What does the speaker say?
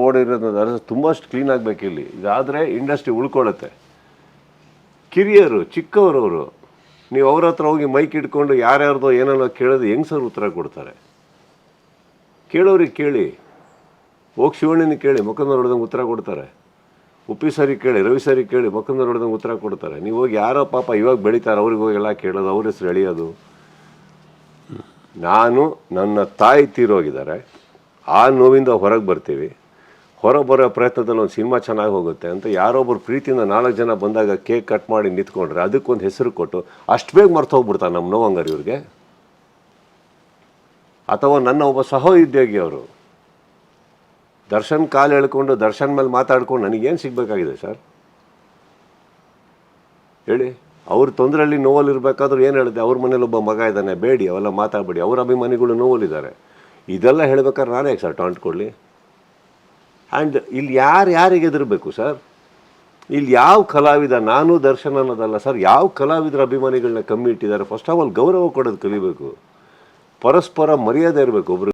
ಓಡಿರೋದು ತುಂಬಷ್ಟು clean ಆಗಬೇಕು ಇಲ್ಲಿ. ಇದಾದರೆ ಇಂಡಸ್ಟ್ರಿ ಉಳ್ಕೊಳ್ಳುತ್ತೆ. ಕಿರಿಯರು ಚಿಕ್ಕವರವರು, ನೀವು ಅವ್ರ ಹತ್ರ ಹೋಗಿ ಮೈಕ್ ಇಟ್ಕೊಂಡು ಯಾರ್ಯಾರ್ದೋ ಏನೇನೋ ಕೇಳೋದು ಹೆಂಗೆ ಸರ್ ಉತ್ತರ ಕೊಡ್ತಾರೆ? ಕೇಳೋರಿಗೆ ಕೇಳಿ, ಹೋಗಿ ಶಿವಣ್ಣನ ಕೇಳಿ, ಮುಖಂದ ನೋಡಿದಂಗೆ ಉತ್ತರ ಕೊಡ್ತಾರೆ. ಉಪ್ಪಿ ಸರಿಗೆ ಕೇಳಿ, ರವಿ ಸರಿಗೆ ಕೇಳಿ, ಮುಖಂದ ನೋಡಿದಂಗೆ ಉತ್ತರ ಕೊಡ್ತಾರೆ. ನೀವು ಹೋಗಿ ಯಾರೋ ಪಾಪ ಇವಾಗ ಬೆಳೀತಾರೆ ಅವ್ರಿಗೆ ಹೋಗೆಲ್ಲ ಕೇಳೋದು, ಅವ್ರ ಹೆಸರು ಎಳೆಯೋದು. ನಾನು ನನ್ನ ತಾಯಿ ತೀರೋಗಿದ್ದಾರೆ, ಆ ನೋವಿಂದ ಹೊರಗೆ ಬರ್ತೀವಿ. ಹೊರಗೆ ಬರೋ ಪ್ರಯತ್ನದಲ್ಲಿ ಒಂದು ಸಿನಿಮಾ ಚೆನ್ನಾಗಿ ಹೋಗುತ್ತೆ ಅಂತ ಯಾರೊಬ್ಬರು ಪ್ರೀತಿಯಿಂದ 4 ಜನ ಬಂದಾಗ ಕೇಕ್ ಕಟ್ ಮಾಡಿ ನಿಂತ್ಕೊಂಡ್ರೆ ಅದಕ್ಕೊಂದು ಹೆಸರು ಕೊಟ್ಟು ಅಷ್ಟು ಬೇಗ ಮರ್ತು ಹೋಗ್ಬಿಡ್ತಾರೆ ನಮ್ಮ ನೋವಂಗಾರ ಇವ್ರಿಗೆ. ಅಥವಾ ನನ್ನ ಒಬ್ಬ ಸಹೋದ್ಯೋಗಿ ಅವರು ದರ್ಶನ್ ಕಾಲು ಎಳ್ಕೊಂಡು ದರ್ಶನ್ ಮೇಲೆ ಮಾತಾಡ್ಕೊಂಡು ನನಗೇನು ಸಿಗಬೇಕಾಗಿದೆ ಸರ್ ಹೇಳಿ? ಅವ್ರ ತೊಂದರೆಯಲ್ಲಿ ನೋವಲ್ಲಿ ಇರಬೇಕಾದ್ರೂ ಏನು ಹೇಳಿದೆ? ಅವ್ರ ಮನೇಲಿ ಒಬ್ಬ ಮಗ ಇದ್ದಾನೆ, ಬೇಡಿ ಅವೆಲ್ಲ ಮಾತಾಡಬೇಡಿ, ಅವ್ರ ಅಭಿಮಾನಿಗಳು ನೋವಲ್ಲಿದ್ದಾರೆ. ಇದೆಲ್ಲ ಹೇಳ್ಬೇಕಾದ್ರೆ ನಾನೇ ಸರ್ ಟಾಂಟ್ ಕೊಡಲಿ? ಆ್ಯಂಡ್ ಇಲ್ಲಿ ಯಾರಿಗೆ ಹೆದರಬೇಕು ಸರ್? ಇಲ್ಲಿ ಯಾವ ಕಲಾವಿದ, ನಾನು ದರ್ಶನ್ ಅನ್ನೋದಲ್ಲ ಸರ್, ಯಾವ ಕಲಾವಿದರ ಅಭಿಮಾನಿಗಳನ್ನ ಕಮ್ಮಿ ಇಟ್ಟಿದ್ದಾರೆ? ಫಸ್ಟ್ ಆಫ್ ಆಲ್ ಗೌರವ ಕೊಡೋದು ಕಲಿಬೇಕು, ಪರಸ್ಪರ ಮರ್ಯಾದೆ ಇರಬೇಕು ಒಬ್ರು.